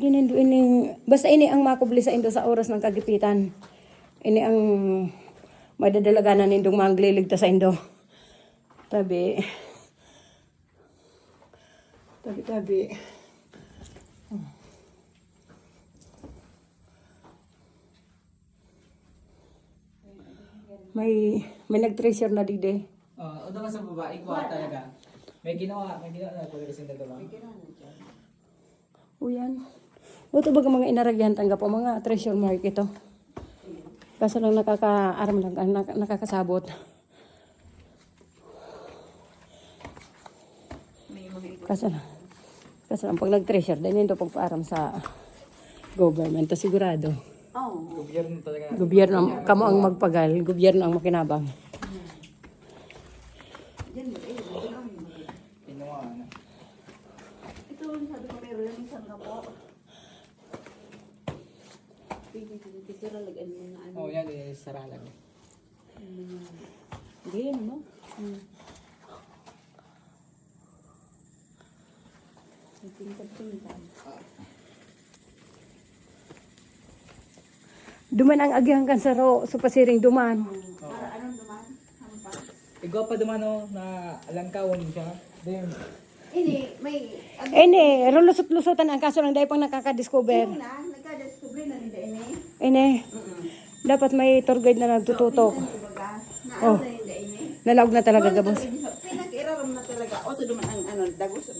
Ginindo ini, basta ini ang makubli sa indo sa oras ng kagipitan. Ini ang madadalaganan nindong mangliligtas sa indo. Tabi. May nag-treasure na dide. O doon ka sa babae, kuha talaga. May ginawa na talaga sa dalawa. O yan. O ito baga mga inaragyan tangga po, mga treasure mark ito. Kaso lang nakakaaram lang, nakakasabot. Kaso lang pag nag-treasure, dahil ito pagpaaram sa government, to sigurado. Gobyerno talaga. Gobyerno, kamo ang magpagal, gobyerno ang makinabang. Ginawa na. Ito, sabi ko meron lang isang kapo. Sira lagan mo na ano. Oo, yan eh, saralag. Hindi yan, no? Tingkad-tingkad. Duman ang agyang kansaro, supasiring duman. Para anong duman? Hampas. Ikaw pa dumano na alangkawon siya. Then, Ini, may... Ene, lusot-lusotan ang kaso lang dahil pang nakaka-discover. Ano na, nagka-discover na nila ini. Ene, dapat may tour guide na nagtututok. Naano na nila ini. Nalaog na talaga gabos. Pinag-iraram na talaga. O, ito duman ang ano, dagos.